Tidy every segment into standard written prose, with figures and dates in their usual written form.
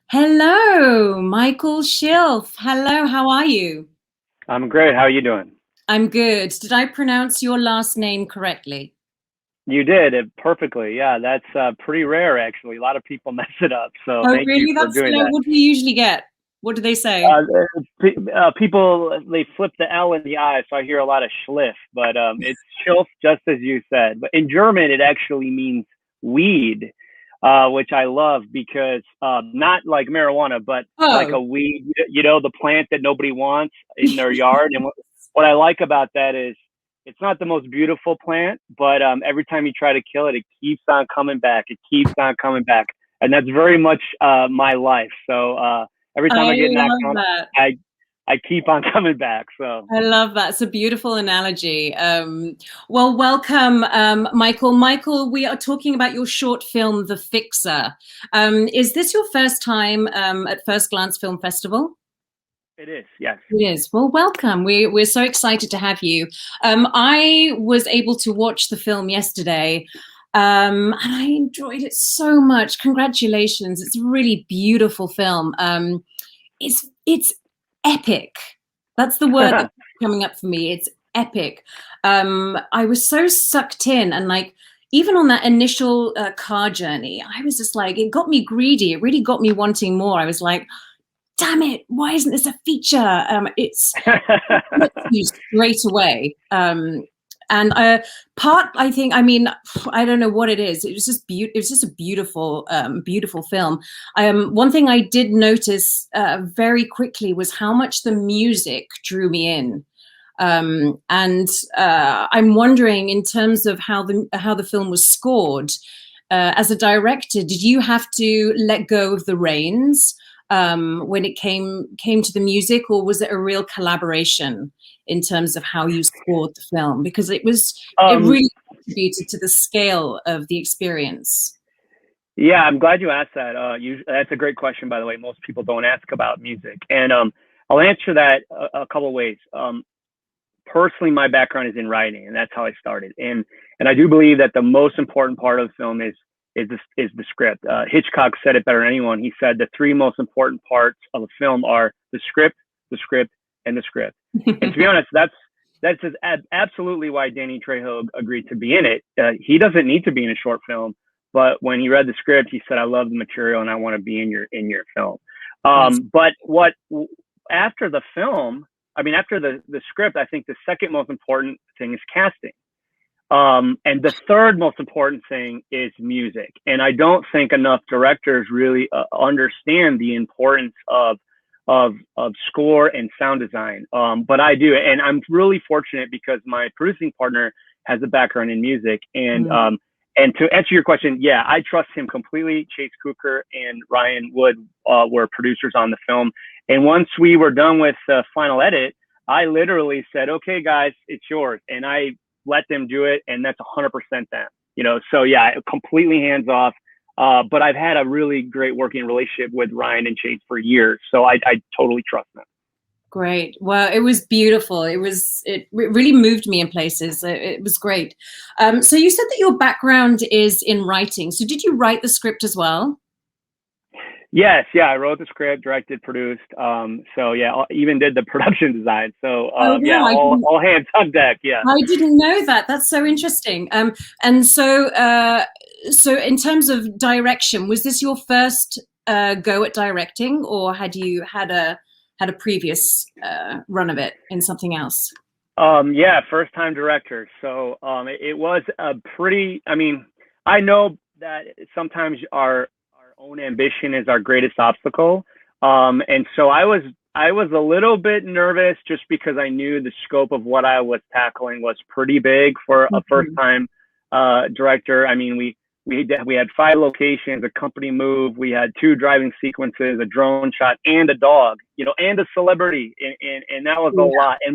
Hello, Michael Schilf. Hello, how are you? I'm great. How are you doing? I'm good. Did I pronounce your last name correctly? You did it perfectly. Yeah, that's pretty rare actually. A lot of people mess it up. So Oh, thank you really? for That's doing that. what do you usually get? What do they say? Uh, People they flip the L in the I, so I hear a lot of schliff, but it's schilf just as you said. But in German, it actually means weed, which I love because not like marijuana, but like Oh, a weed. The plant that nobody wants in their yard. And what I like about that is it's not the most beautiful plant, but every time you try to kill it, it keeps on coming back. It keeps on coming back, and that's very much my life. So. Every time I I get knocked love on, that. I I keep on coming back. So I love that. It's a beautiful analogy. Well, welcome, Michael. Michael, we are talking about your short film, The Fixer. Is this your first time at First Glance Film Festival? it is, yes. It is. Well, welcome. We're so excited to have you. I was able to watch the film yesterday, and I enjoyed it so much. Congratulations! It's a really beautiful film. It's epic. That's the word that's coming up for me. It's epic. I was so sucked in, and like even on that initial car journey, I was just like, it got me greedy. It really got me wanting more. I was like, damn it, why isn't this a feature? It's you straight away. And part, I think, I mean, I don't know what it is. It was just beautiful. It was just a beautiful, beautiful film. One thing I did notice very quickly was how much the music drew me in. And I'm wondering, in terms of how the film was scored, as a director, did you have to let go of the reins when it came to the music, or was it a real collaboration in terms of how you scored the film? Because it um, really contributed to the scale of the experience. yeah, I'm glad you asked that. That's a great question, by the way. Most people don't ask about music, and I'll answer that a couple of ways. Personally, my background is in writing, and that's how I started. And I do believe that the most important part of the film is the script. Hitchcock said it better than anyone. He said the three most important parts of a film are the script, and the script. And to be honest, that's just absolutely why Danny Trejo agreed to be in it. He doesn't need to be in a short film, but when he read the script, he said, "I love the material, and I want to be in your film." That's But what after the film, I mean, after the script, I think the second most important thing is casting. And the third most important thing is music. And I don't think enough directors really understand the importance of score and sound design. But I do, and I'm really fortunate because my producing partner has a background in music. mm, And to answer your question, yeah, I trust him completely. Chase Cooker and Ryan Wood were producers on the film. And once we were done with the final edit, I literally said, "Okay, guys, it's yours," and I let them do it, and that's 100% them. So yeah, completely hands off. But I've had a really great working relationship with Ryan and Chase for years, so I totally trust them. great. Well, it was beautiful. It really moved me in places. It was great. So you said that your background is in writing. So did you write the script as well? Yes, yeah, I wrote the script, directed, produced. So yeah, even did the production design. So Oh yeah, wow, all hands on deck. Yeah. I didn't know that. That's so interesting. And so in terms of direction, was this your first go at directing, or had you had a previous run of it in something else? Yeah, first time director. So it was a pretty. I mean, I know that sometimes our own ambition is our greatest obstacle. And so I was a little bit nervous just because I knew the scope of what I was tackling was pretty big for a first Mhm. time director. I mean, we had five locations, a company move, we had two driving sequences, a drone shot, and a dog, and a celebrity, and that was a Yeah. lot. And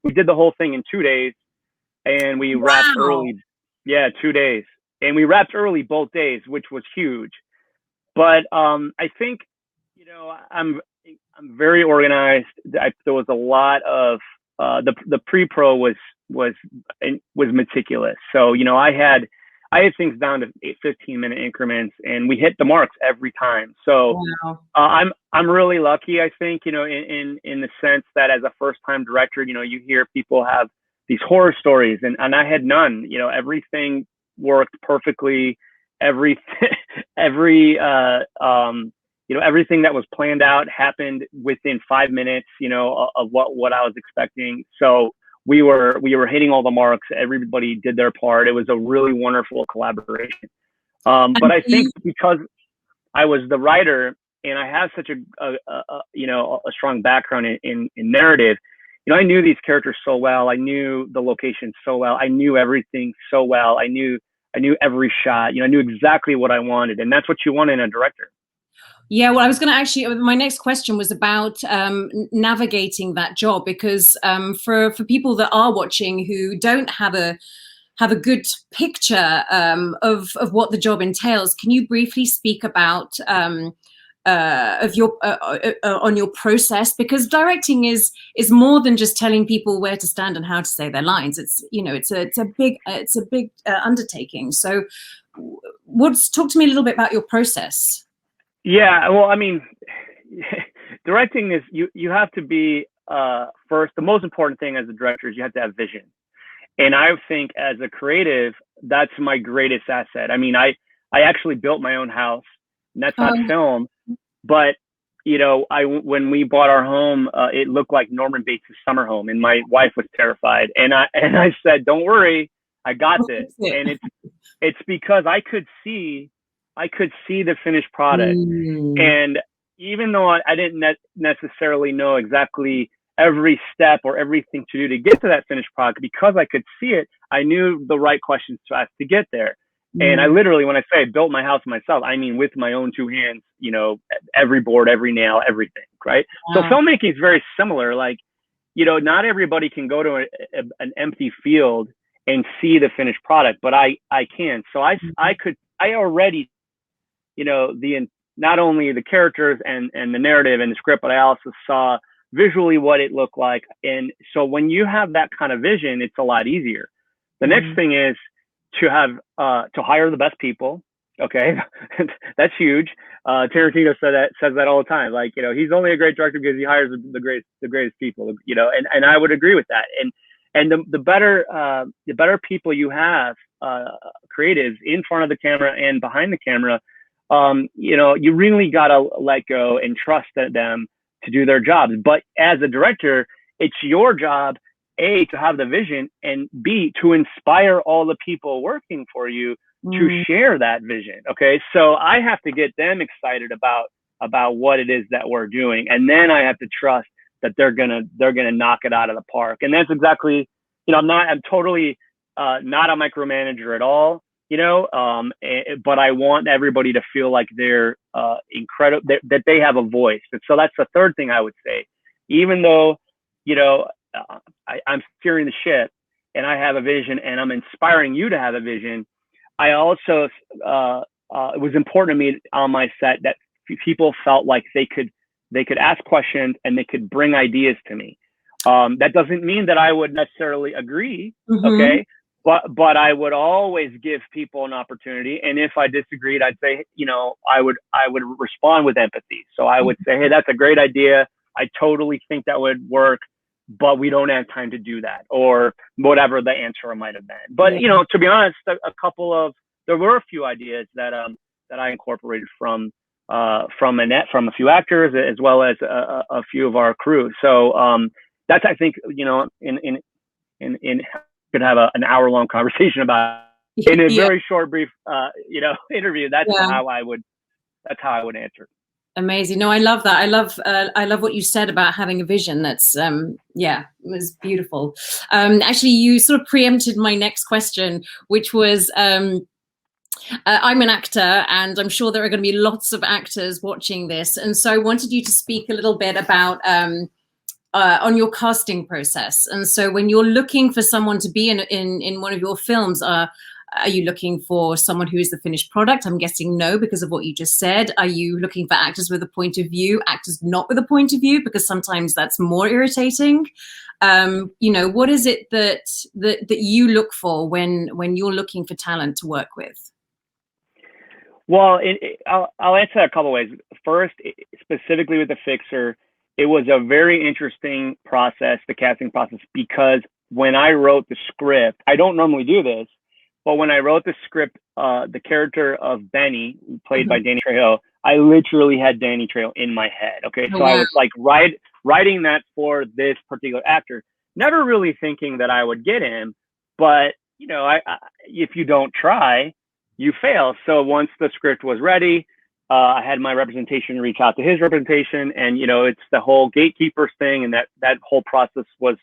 we did the whole thing in 2 days, and we wrapped Wow. early. Yeah, 2 days, and we wrapped early both days, which was huge. But I think I'm very organized. There was a lot of the pre-pro was was meticulous. So I had I had things down to 15-minute increments, and we hit the marks every time. So Wow. I'm really lucky, I think, in the sense that as a first time director, you hear people have these horror stories, and I had none. Everything worked perfectly. Every every everything that was planned out happened within 5 minutes, of what I was expecting. So we were hitting all the marks. Everybody did their part. It was a really wonderful collaboration. But And I do think you, because I was the writer and I have such a strong background in narrative, I knew these characters so well. I knew the location so well. I knew everything so well. I knew every shot. I knew exactly what I wanted, and that's what you want in a director. yeah, well, I was going to actually, my next question was about navigating that job, because for people that are watching who don't have a good picture of what the job entails, can you briefly speak about of your on your process? Because directing is more than just telling people where to stand and how to say their lines. It's it's a big undertaking. So, talk to me a little bit about your process. Yeah, well, I mean, directing is you have to be first. The most important thing as a director is you have to have vision. And I think as a creative, that's my greatest asset. I mean, I actually built my own house, and that's not Um, film, but I when we bought our home, it looked like Norman Bates' summer home, and my wife was terrified. And I said, "Don't worry, I got this." And it's because I could see the finished product. Mm, And even though I didn't necessarily know exactly every step or everything to do to get to that finished product, because I could see it, I knew the right questions to ask to get there. And I mm, literally, when I say I built my house myself, I mean with my own two hands, every board, every nail, everything, right? So wow. filmmaking is very similar. Like, not everybody can go to an empty field and see the finished product, but I can. So I already, the not only the characters and the narrative and the script, but I also saw visually what it looked like. And so when you have that kind of vision, it's a lot easier. The next Mm, thing is to hire the best people. Okay, that's huge. Tarantino says that all the time. Like, he's only a great director because he hires the greatest people. And I would agree with that. And the better people you have, creatives in front of the camera and behind the camera, you really got to let go and trust them to do their jobs. But as a director, it's your job, A, to have the vision, and B, to inspire all the people working for you to mm, share that vision. Okay. So I have to get them excited about what it is that we're doing. And then I have to trust that they're gonna knock it out of the park. And that's exactly, I'm totally not a micromanager at all, but I want everybody to feel like they're incredible, that they have a voice. And so that's the third thing I would say. Even though, you know, I'm steering the ship and I have a vision and I'm inspiring you to have a vision, I also, it was important to me on my set that people felt like they could ask questions and they could bring ideas to me. That doesn't mean that I would necessarily agree, mhm, okay? But I would always give people an opportunity, and if I disagreed, I'd say, I would respond with empathy. So I would say, hey, that's a great idea. I totally think that would work, but we don't have time to do that, or whatever the answer might have been. But yeah. to be honest, there were a few ideas that I incorporated from a few actors as well as a few of our crew. So that's, I think, in could have an hour long conversation about in a Yeah, very short brief interview. yeah. That's how I would answer. Amazing. No, I love that. I love what you said about having a vision. That's yeah, it was beautiful. Actually, you sort of preempted my next question, which was I'm an actor, and I'm sure there are going to be lots of actors watching this, and so I wanted you to speak a little bit about on your casting process. And so when you're looking for someone to be in one of your films, Are you looking for someone who is the finished product? I'm guessing no, because of what you just said. Are you looking for actors with a point of view, actors not with a point of view? Because sometimes that's more irritating. What is it that you look for when you're looking for talent to work with? Well, I'll answer that a couple ways. First, specifically with the Fixer, it was a very interesting process, the casting process, because when I wrote the script, I don't normally do this, but when I wrote the script, the character of Benny, played by Danny Trejo, I literally had Danny Trejo in my head. Okay, Oh, so I wow. was like writing that for this particular actor, never really thinking that I would get him, but if you don't try, you fail. So once the script was ready, I had my representation reach out to his representation, and it's the whole gatekeepers thing, and that whole process was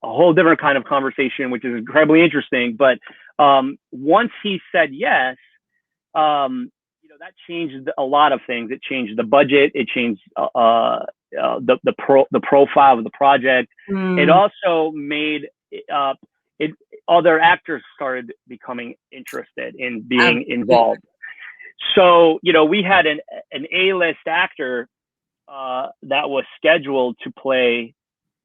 a whole different kind of conversation, which is incredibly interesting. But once he said yes, that changed a lot of things. It changed the budget. It changed the profile of the project. It Mm. also made it other actors started becoming interested in being Absolutely. involved. So we had an A-list actor that was scheduled to play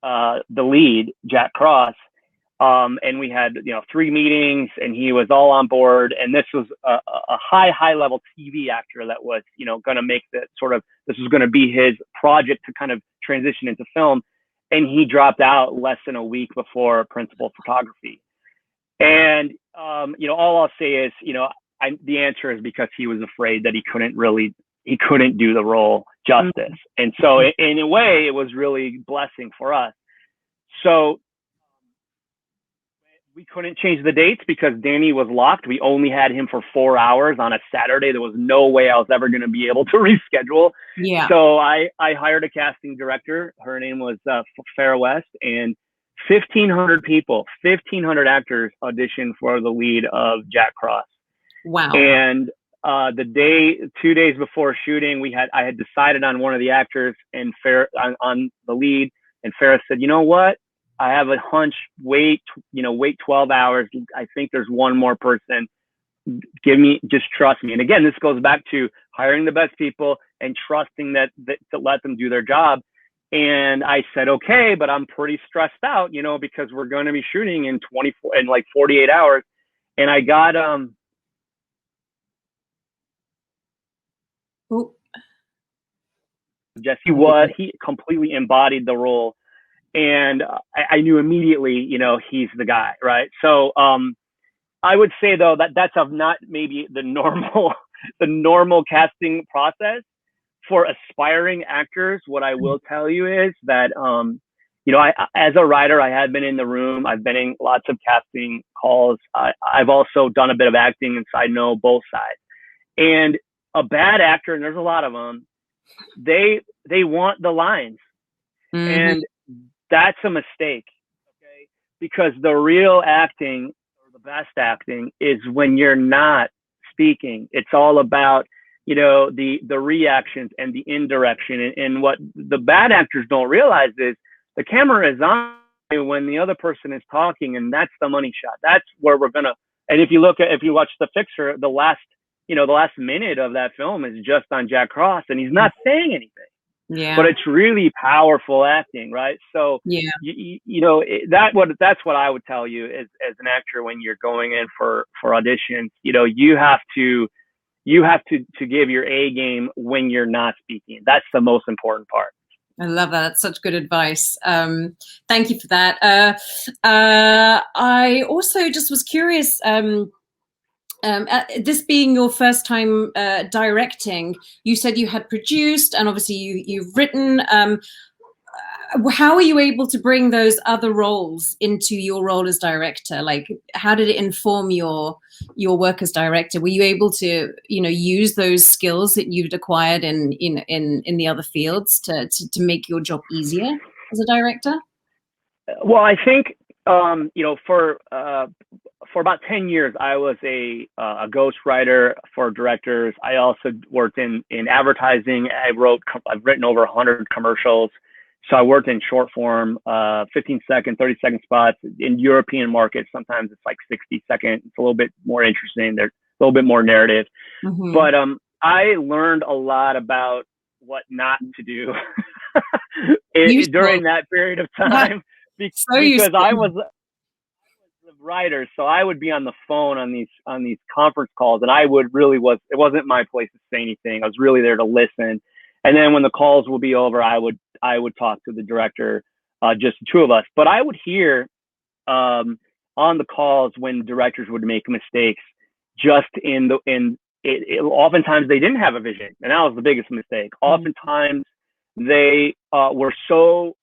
the lead, Jack Cross. And we had, 3 meetings, and he was all on board. And this was a high level TV actor that was, going to make this was going to be his project to kind of transition into film. And he dropped out less than a week before principal photography. And, all I'll say is, the answer is because he was afraid that he couldn't do the role justice. And so in a way, it was really blessing for us. So we couldn't change the dates because Danny was locked. We only had him for 4 hours on a Saturday. There was no way I was ever going to be able to reschedule. Yeah. So I hired a casting director. Her name was Farrah West, and 1,500 actors auditioned for the lead of Jack Cross. Wow. And 2 days before shooting, I had decided on one of the actors and on the lead, and Farrah said, "You know what? I have a hunch. Wait 12 hours. I think there's one more person. Just trust me." And again, this goes back to hiring the best people and trusting that to let them do their job. And I said, okay, but I'm pretty stressed out, because we're going to be shooting in 48 hours. And I got, Oh. Jesse, he completely embodied the role. And I knew immediately, he's the guy. Right. So, I would say though, that's not maybe the normal casting process for aspiring actors. What I will tell you is that, as a writer, I had been in the room. I've been in lots of casting calls. I've also done a bit of acting, and so I know both sides. And a bad actor, and there's a lot of them, they want the lines. And that's a mistake, okay? Because the real acting, or the best acting, is when you're not speaking. It's all about, the reactions and the indirection. And what the bad actors don't realize is the camera is on when the other person is talking, and that's the money shot. That's where we're gonna. And if you watch The Fixer, the last minute of that film is just on Jack Cross, and he's not saying anything. Yeah. But it's really powerful acting, right? So Yeah. That's what I would tell you as an actor when you're going in for auditions. You have to give your A game when you're not speaking. That's the most important part. I love that. That's such good advice. Thank you for that. I also just was curious. This being your first time directing, you said you had produced, and obviously you've written. How are you able to bring those other roles into your role as director? Like, how did it inform your work as director? Were you able to, use those skills that you've acquired in the other fields to make your job easier as a director? Well, I think for about 10 years, I was a ghostwriter for directors. I also worked in advertising. I've written over 100 commercials. So I worked in short form, 15-second, 30-second spots. In European markets, sometimes it's like 60-second. It's a little bit more interesting. There's a little bit more narrative. Mm-hmm. But I learned a lot about what not to do during Useful. that period of Yeah, time so because useful. I was the writer, so I would be on the phone on these conference calls, and I would really was it wasn't my place to say anything. I was really there to listen, and then when the calls would be over, I would talk to the director, just the two of us. But I would hear on the calls when directors would make mistakes, just oftentimes they didn't have a vision, and that was the biggest mistake. Oftentimes they were so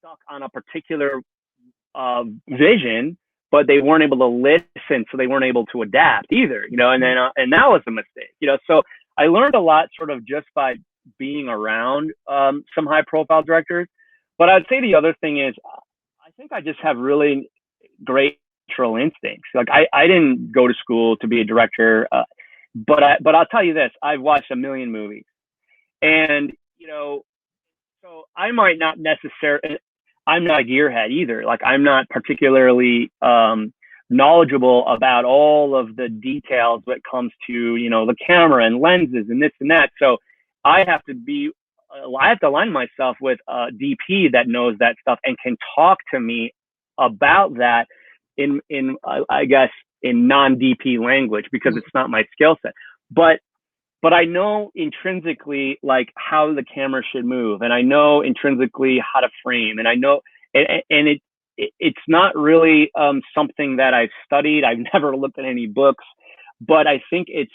stuck on a particular vision, but they weren't able to listen, so they weren't able to adapt either, and then and that was a mistake, so I learned a lot sort of just by being around some high profile directors. But I'd say the other thing is I think I just have really great natural instincts. Like I didn't go to school to be a director, but I'll tell you this: I've watched a million movies, and so I might not necessarily. I'm not a gearhead either. Like I'm not particularly knowledgeable about all of the details when it comes to the camera and lenses and this and that. So I have to align myself with a DP that knows that stuff and can talk to me about that in I guess in non DP language, because it's not my skill set. But I know intrinsically like how the camera should move, and I know intrinsically how to frame, and I know, and it's not really something that I've studied. I've never looked at any books, but I think it's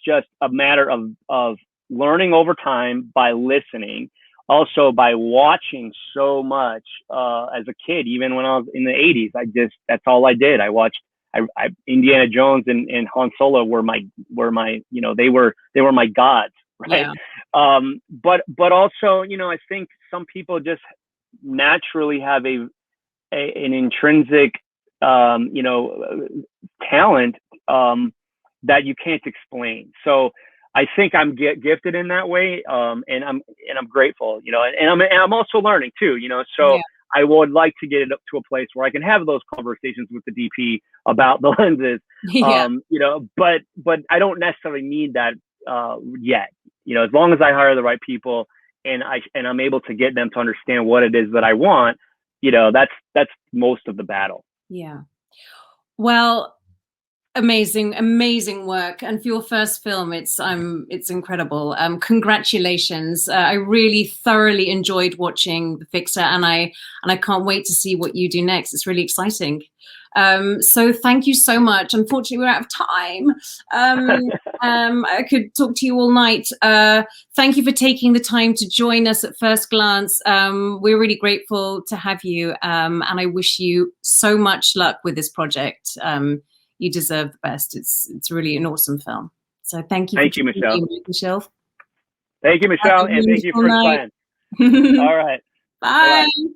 just a matter of learning over time by listening, also by watching so much as a kid. Even when I was in the 80s, that's all I did. I watched. Indiana Jones and Han Solo were my they were my gods, right? Yeah. But also I think some people just naturally have an intrinsic talent that you can't explain. So I think I'm gifted in that way, and I'm grateful, and I'm also learning too, So Yeah. I would like to get it up to a place where I can have those conversations with the DP about the lenses, Yeah. but I don't necessarily need that yet. As long as I hire the right people and I'm able to get them to understand what it is that I want, that's most of the battle. Yeah. Well, amazing work, and for your first film, it's incredible. Congratulations. I really thoroughly enjoyed watching The Fixer, and I can't wait to see what you do next. It's really exciting. So thank you so much. Unfortunately, we're out of time. I could talk to you all night. Thank you for taking the time to join us at First Glance. We're really grateful to have you, and I wish you so much luck with this project. You deserve the best. It's really an awesome film. So thank you for Thank you, joining Michelle. me, Michelle. Thank you, Have Michelle, a and thank you, wonderful First night. Glance. All right. Bye. Bye-bye.